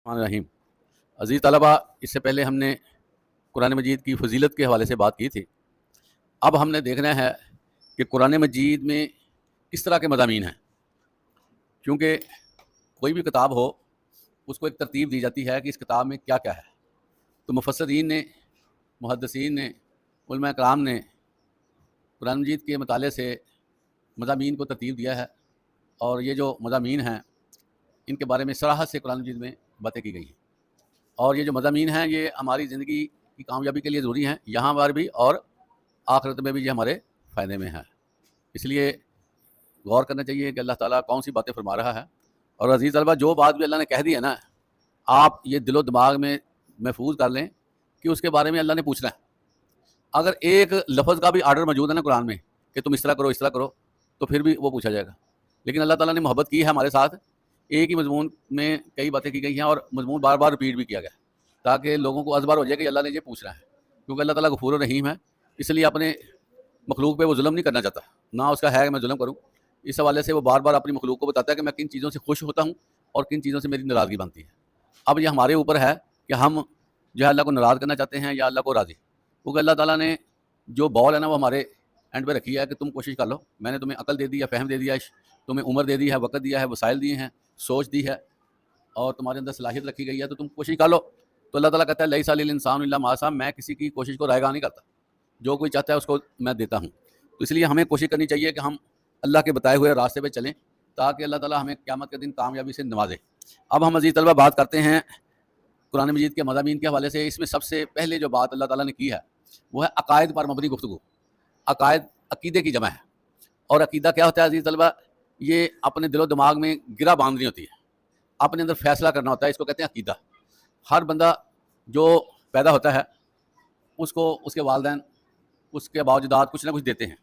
الرحمن الرحیم۔ عزیز طلبہ، اس سے پہلے ہم نے قرآن مجید کی فضیلت کے حوالے سے بات کی تھی۔ اب ہم نے دیکھنا ہے کہ قرآن مجید میں کس طرح کے مضامین ہیں، کیونکہ کوئی بھی کتاب ہو اس کو ایک ترتیب دی جاتی ہے کہ اس کتاب میں کیا کیا ہے۔ تو مفسرین نے، محدثین نے، علماء کرام نے قرآن مجید کے مطالعے سے مضامین کو ترتیب دیا ہے، اور یہ جو مضامین ہیں ان کے بارے میں صراحت سے قرآن مجید میں باتیں کی گئی ہیں، اور یہ جو مضامین ہیں یہ ہماری زندگی کی کامیابی کے لیے ضروری ہیں، یہاں پر بھی اور آخرت میں بھی یہ ہمارے فائدے میں ہیں۔ اس لیے غور کرنا چاہیے کہ اللہ تعالیٰ کون سی باتیں فرما رہا ہے۔ اور عزیز طلبہ، جو بات بھی اللہ نے کہہ دی ہے نا، آپ یہ دل و دماغ میں محفوظ کر لیں کہ اس کے بارے میں اللہ نے پوچھنا ہے۔ اگر ایک لفظ کا بھی آرڈر موجود ہے نا قرآن میں کہ تم اس طرح کرو اس طرح کرو، تو پھر بھی وہ پوچھا جائے گا۔ لیکن اللہ تعالیٰ نے محبت کی ہے ہمارے ساتھ، ایک ہی مضمون میں کئی باتیں کی گئی ہیں اور مضمون بار بار ریپیٹ بھی کیا گیا تاکہ لوگوں کو ازبر ہو جائے کہ اللہ نے یہ پوچھنا ہے، کیونکہ اللہ تعالیٰ غفور و رحیم ہے، اس لیے اپنے مخلوق پہ وہ ظلم نہیں کرنا چاہتا، نہ اس کا ہے کہ میں ظلم کروں۔ اس حوالے سے وہ بار بار اپنی مخلوق کو بتاتا ہے کہ میں کن چیزوں سے خوش ہوتا ہوں اور کن چیزوں سے میری ناراضگی بنتی ہے۔ اب یہ ہمارے اوپر ہے کہ ہم جو ہے اللہ کو ناراض کرنا چاہتے ہیں یا اللہ کو راضی، کیونکہ اللہ تعالیٰ نے جو بال ہے نا وہ ہمارے اینڈ پہ رکھی ہے کہ تم کوشش کر لو، میں نے تمہیں عقل دے دی ہے، فہم دے دیا ہے، تمہیں عمر دے دی ہے، وقت دیا ہے، وسائل دیے ہیں، سوچ دی ہے، اور تمہارے اندر صلاحیت رکھی گئی ہے، تو تم کوشش کر لو۔ تو اللہ تعالیٰ کہتا ہے لیس للانسان الا ما سعی، میں کسی کی کوشش کو رائے گاہ نہیں کرتا، جو کوئی چاہتا ہے اس کو میں دیتا ہوں۔ تو اس لیے ہمیں کوشش کرنی چاہیے کہ ہم اللہ کے بتائے ہوئے راستے پہ چلیں تاکہ اللہ تعالیٰ ہمیں قیامت کے دن کامیابی سے نوازے۔ اب ہم عزیز طلبہ بات کرتے ہیں قرآن مجید کے مضامین کے حوالے سے۔ اس میں سب سے پہلے جو بات اللہ تعالیٰ نے کی ہے وہ ہے عقائد پر مبنی گفتگو۔ عقائد عقیدے کی جمع ہے، اور عقیدہ کیا ہوتا ہے عزیز طلبہ؟ یہ اپنے دل و دماغ میں گرہ باندھنی ہوتی ہے، اپنے اندر فیصلہ کرنا ہوتا ہے، اس کو کہتے ہیں عقیدہ۔ ہر بندہ جو پیدا ہوتا ہے اس کو اس کے والدین، اس کے باوجداد کچھ نہ کچھ دیتے ہیں،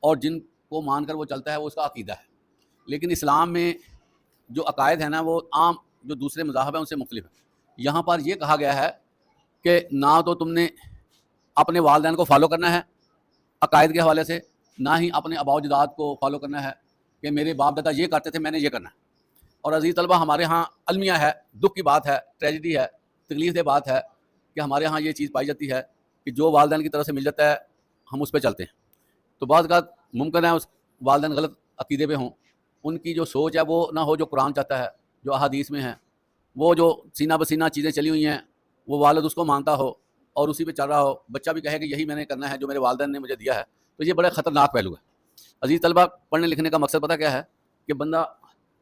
اور جن کو مان کر وہ چلتا ہے وہ اس کا عقیدہ ہے۔ لیکن اسلام میں جو عقائد ہیں نا وہ عام جو دوسرے مذاہب ہیں ان سے مختلف ہیں۔ یہاں پر یہ کہا گیا ہے کہ نہ تو تم نے اپنے والدین کو فالو کرنا ہے عقائد کے حوالے سے، نہ ہی اپنے آباء و اجداد کو فالو کرنا ہے کہ میرے باپ دادا یہ کرتے تھے میں نے یہ کرنا ہے۔ اور عزیز طلبہ، ہمارے ہاں المیہ ہے، دکھ کی بات ہے، ٹریجڈی ہے، تکلیف دہ بات ہے کہ ہمارے ہاں یہ چیز پائی جاتی ہے کہ جو والدین کی طرف سے مل جاتا ہے ہم اس پہ چلتے ہیں۔ تو بعض اوقات ممکن ہے اس والدین غلط عقیدے پہ ہوں، ان کی جو سوچ ہے وہ نہ ہو جو قرآن چاہتا ہے، جو احادیث میں ہے، وہ جو سینہ بسینہ چیزیں چلی ہوئی ہیں وہ والد اس کو مانتا ہو اور اسی پہ چل رہا ہو، بچہ بھی کہے کہ یہی میں نے کرنا ہے جو میرے والدین نے مجھے دیا ہے، تو یہ بڑا خطرناک پہلو ہے۔ عزیز طلبہ، پڑھنے لکھنے کا مقصد پتہ کیا ہے؟ کہ بندہ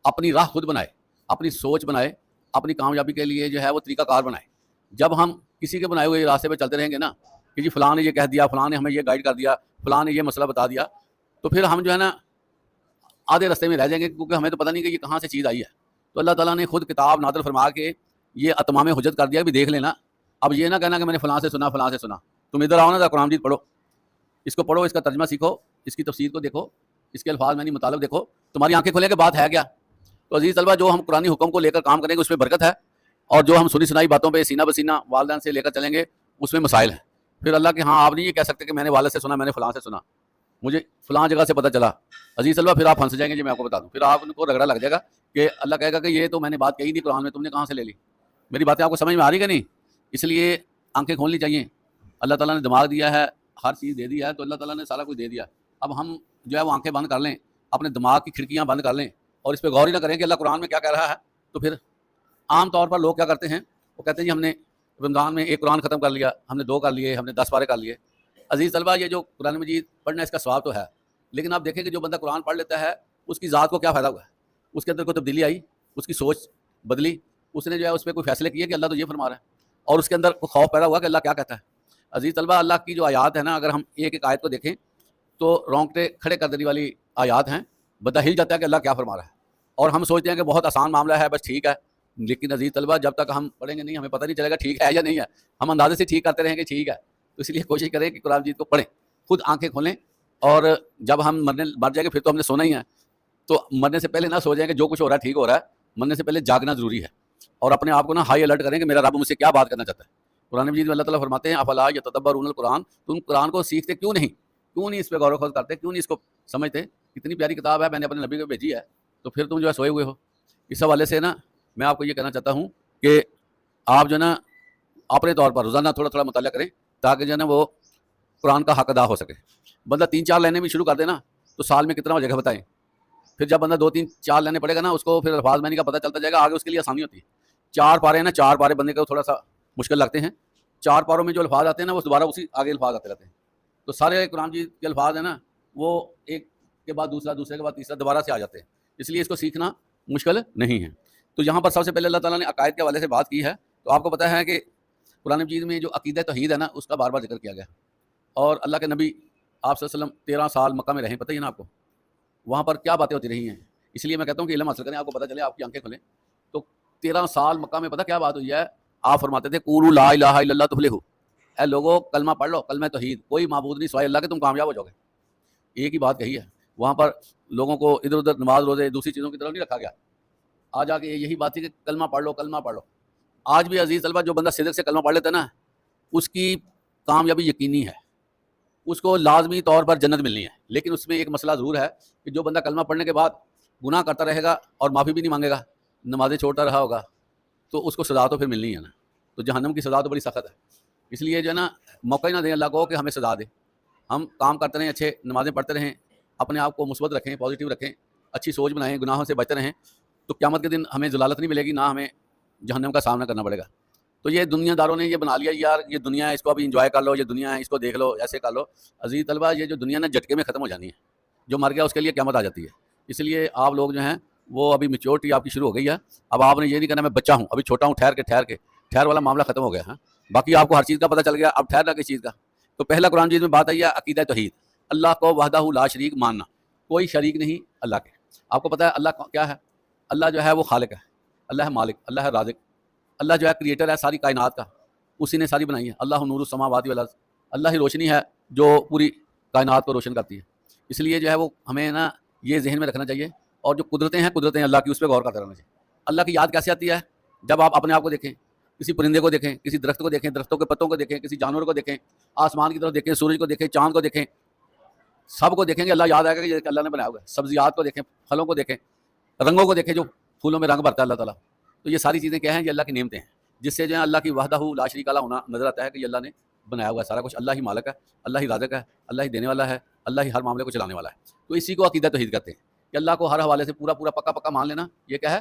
اپنی راہ خود بنائے، اپنی سوچ بنائے، اپنی کامیابی کے لیے جو ہے وہ طریقہ کار بنائے۔ جب ہم کسی کے بنائے ہوئے راستے پہ چلتے رہیں گے نا کہ جی فلاں نے یہ کہہ دیا، فلاں نے ہمیں یہ گائیڈ کر دیا، فلاں نے یہ مسئلہ بتا دیا، تو پھر ہم جو ہے نا آدھے راستے میں رہ جائیں گے، کیونکہ ہمیں تو پتہ نہیں کہ یہ کہاں سے چیز آئی ہے۔ تو اللہ تعالیٰ نے خود کتاب نازل فرما کے یہ اتمام حجت کر دیا کہ دیکھ لینا، اب یہ نہ کہنا کہ میں نے فلاں سے سنا فلاں سے سنا۔ تم ادھر آؤ نا، قرآن مجید پڑھو، اس کو پڑھو، اس کا ترجمہ سیکھو، اس کی تفسیر کو دیکھو، اس کے الفاظ معنی مطالب دیکھو، تمہاری آنکھیں کھلیں کہ بات ہے کیا۔ تو عزیز طلبہ، جو ہم قرآنی حکم کو لے کر کام کریں گے اس میں برکت ہے، اور جو ہم سنی سنائی باتوں پہ سینہ بسینہ والدین سے لے کر چلیں گے اس میں مسائل ہیں۔ پھر اللہ کے ہاں آپ نہیں یہ کہہ سکتے کہ میں نے والد سے سنا، میں نے فلاں سے سنا، مجھے فلاں جگہ سے پتہ چلا۔ عزیز طلبہ، پھر آپ پھنس جائیں گے، جی میں آپ کو بتا دوں، پھر آپ ان کو رگڑا لگ جائے گا کہ اللہ کہے گا کہ یہ تو میں نے بات کہی تھی قرآن میں، تم نے کہاں سے لے لی؟ میری باتیں آپ کو سمجھ میں آ رہی کہ نہیں؟ اس لیے آنکھیں کھولنی چاہیے۔ اللہ تعالیٰ نے دماغ دیا ہے، ہر چیز دے دی ہے، تو اللہ تعالیٰ نے سارا کچھ دے دیا۔ اب ہم جو ہے وہ آنکھیں بند کر لیں، اپنے دماغ کی کھڑکیاں بند کر لیں اور اس پہ غور ہی نہ کریں کہ اللہ قرآن میں کیا کہہ رہا ہے، تو پھر عام طور پر لوگ کیا کرتے ہیں، وہ کہتے ہیں جی ہم نے رمضان میں ایک قرآن ختم کر لیا، ہم نے 2 کر لیے، ہم نے 10 پارے کر لیے۔ عزیز طلبہ، یہ جو قرآن مجید پڑھنا اس کا ثواب تو ہے، لیکن آپ دیکھیں کہ جو بندہ قرآن پڑھ لیتا ہے اس کی ذات کو کیا فائدہ ہوا ہے؟ اس کے اندر کوئی تبدیلی آئی، اس کی سوچ بدلی، اس نے جو ہے اس پہ کوئی فیصلے کیے کہ اللہ تو یہ فرما رہا ہے، اور اس کے اندر کوئی خوف پیدا ہوا کہ اللہ کیا کہتا ہے۔ عزیز طلبہ، اللہ کی جو آیات ہے نا، اگر ہم ایک ایک آیت کو دیکھیں تو رونگٹے کھڑے کر دینے والی آیات ہیں، بندہ ہل جاتا ہے کہ اللہ کیا فرما رہا ہے، اور ہم سوچتے ہیں کہ بہت آسان معاملہ ہے، بس ٹھیک ہے۔ لیکن عزیز طلبہ، جب تک ہم پڑھیں گے نہیں ہمیں پتہ نہیں چلے گا ٹھیک ہے یا نہیں ہے، ہم اندازے سے ٹھیک کرتے رہیں گے ٹھیک ہے۔ تو اس لیے کوشش کریں کہ قرآن مجید کو پڑھیں، خود آنکھیں کھولیں، اور جب ہم مر جائیں گے پھر تو ہم نے سونا ہی ہے، تو مرنے سے پہلے نہ سو جائیں کہ جو کچھ ہو رہا ہے ٹھیک ہو رہا ہے، مرنے سے پہلے جاگنا ضروری ہے، اور اپنے آپ کو نا ہائی الرٹ کریں کہ میرا رب مجھ سے کیا بات کرنا چاہتا ہے۔ قرآن مجید میں اللہ تعالیٰ فرماتے ہیں افلا یتدبرون القرآن، تم قرآن کو سیکھتے کیوں نہیں اس پہ غور و خوض کرتے، کیوں نہیں اس کو سمجھتے؟ کتنی پیاری کتاب ہے، میں نے اپنے نبی کو بھیجی ہے، تو پھر تم جو ہے سوئے ہوئے ہو۔ اس حوالے سے نا میں آپ کو یہ کہنا چاہتا ہوں کہ آپ جو ہے نا اپنے طور پر روزانہ تھوڑا تھوڑا مطالعہ کریں تاکہ جو ہے نا وہ قرآن کا حق ادا ہو سکے. بندہ 3-4 لائنیں بھی شروع کر دے نا تو سال میں کتنا ہو جائے گا بتائیں. پھر جب بندہ 2-3-4 لائنیں پڑھے گا نا اس کو پھر الفاظ معنی کا پتہ چلتا جائے گا, آگے اس کے لیے آسانی ہوتی ہے. 4 پارے ہیں نا, 4 پارے بندے کو تھوڑا سا مشکل لگتے ہیں. 4 پاروں میں جو الفاظ آتے ہیں نا وہ دوبارہ اسی آگے الفاظ آتے رہتے ہیں. تو سارے قرآن جی کے الفاظ ہیں نا وہ ایک کے بعد دوسرا, دوسرے کے بعد تیسرا دوبارہ سے آ جاتے ہیں. اس لیے اس کو سیکھنا مشکل نہیں ہے. تو یہاں پر سب سے پہلے اللہ تعالیٰ نے عقائد کے حوالے سے بات کی ہے. تو آپ کو پتہ ہے کہ قرآن مجید میں جو عقیدہ توحید ہے نا اس کا بار بار ذکر کیا گیا. اور اللہ کے نبی آپ صلی اللہ علیہ وسلم 13 سال مکہ میں رہیں, پتہ ہی نا آپ کو وہاں پر کیا باتیں ہوتی رہی ہیں. اس لیے میں کہتا ہوں کہ علم حاصل کریں, آپ کو پتہ چلے, آپ کی آنکھیں کھلیں. تو 13 سال مکہ میں پتہ کیا بات ہوئی ہے. آپ فرماتے تھے قولوا لا الہ الا اللہ تفلحوا, اے لوگوں کلمہ پڑھ لو, کلمہ توحید, کوئی معبود نہیں سوائے اللہ کے, تم کامیاب ہو جاؤ گے. ایک ہی بات کہی ہے. وہاں پر لوگوں کو ادھر ادھر نماز روزے دوسری چیزوں کی طرف نہیں رکھا گیا. آج آ کے یہی بات تھی کہ کلمہ پڑھ لو, کلمہ پڑھ لو. آج بھی عزیز طلبہ جو بندہ صدق سے کلمہ پڑھ لیتا ہے نا اس کی کامیابی یقینی ہے, اس کو لازمی طور پر جنت ملنی ہے. لیکن اس میں ایک مسئلہ ضرور ہے کہ جو بندہ کلمہ پڑھنے کے بعد گناہ کرتا رہے گا اور معافی بھی نہیں مانگے گا, نمازیں چھوڑتا رہا ہوگا, تو اس کو سزا تو پھر ملنی ہے نا. تو جہنم کی سزا تو بڑی سخت ہے. اس لیے جو ہے نا موقع ہی نہ دیں اللہ کو کہ ہمیں سزا دے. ہم کام کرتے رہیں, اچھے نمازیں پڑھتے رہیں, اپنے آپ کو مثبت رکھیں, پازیٹیو رکھیں, اچھی سوچ بنائیں, گناہوں سے بچتے رہیں, تو قیامت کے دن ہمیں ضلالت نہیں ملے گی, نہ ہمیں جہنم کا سامنا کرنا پڑے گا. تو یہ دنیا داروں نے یہ بنا لیا یار یہ دنیا ہے, اس کو ابھی انجوائے کر لو, یہ دنیا ہے اس کو دیکھ لو, ایسے کر لو. عزیز طلبہ یہ جو دنیا نا جھٹکے میں ختم ہو جانی ہے, جو مر گیا اس کے لیے قیامت آ جاتی ہے. اس لیے آپ لوگ جو ہیں وہ ابھی میچورٹی آپ کی شروع ہو گئی ہے. اب آپ نے یہ نہیں کہنا میں بچہ ہوں, ابھی چھوٹا ہوں, ٹھہر والا معاملہ ختم ہو گیا. ہاں باقی آپ کو ہر چیز کا پتہ چل گیا, اب ٹھہرنا کس چیز کا. تو پہلا قرآن جیز میں بات آئی ہے عقیدہ توحید, اللہ کو وحدہ لا شریک ماننا, کوئی شریک نہیں اللہ کے. آپ کو پتہ ہے اللہ کیا ہے. اللہ جو ہے وہ خالق ہے, اللہ ہے مالک, اللہ ہے رازق, اللہ جو ہے کریٹر ہے ساری کائنات کا, اسی نے ساری بنائی ہے. اللہ نور السماوات والارض, اللہ ہی روشنی ہے جو پوری کائنات کو روشن کرتی ہے. اس لیے جو ہے وہ ہمیں نا یہ ذہن میں رکھنا چاہیے. اور جو قدرتیں ہیں اللہ کی, اس پہ غور کرتے رہنا چاہیے. اللہ کی یاد کیسے آتی ہے, جب آپ اپنے آپ کو دیکھیں, کسی پرندے کو دیکھیں, کسی درخت کو دیکھیں, درختوں کے پتوں کو دیکھیں, کسی جانور کو دیکھیں, آسمان کی طرف دیکھیں, سورج کو دیکھیں, چاند کو دیکھیں, سب کو دیکھیں گے اللہ یاد آئے گا کہ یہ اللہ نے بنایا ہوا ہے. سبزیات کو دیکھیں, پھلوں کو دیکھیں, رنگوں کو دیکھیں, جو پھولوں میں رنگ بھرتا ہے اللہ تعالیٰ. تو یہ ساری چیزیں کیا ہیں, یہ اللہ کی نعمتیں ہیں, جس سے جو ہے اللہ کی وحدہ لا شریک اللہ ہونا نظر آتا ہے کہ یہ اللہ نے بنایا ہوا ہے سارا کچھ. اللہ ہی مالک ہے, اللہ ہی رازق ہے, اللہ ہی دینے والا ہے, اللہ ہی ہر معاملے کو چلانے والا ہے. تو اسی کو عقیدہ توحید کہتے ہیں کہ اللہ کو ہر حوالے سے پورا پکا مان لینا, یہ کیا ہے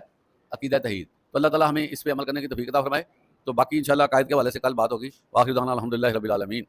عقیدہ توحید. تو اللہ تعالیٰ ہمیں اس پہ عمل کرنے کی توفیق عطا فرمائے. تو باقی انشاءاللہ عقائد کے حوالے سے کل بات ہوگی. وآخر دعوانا الحمدللہ رب العالمین.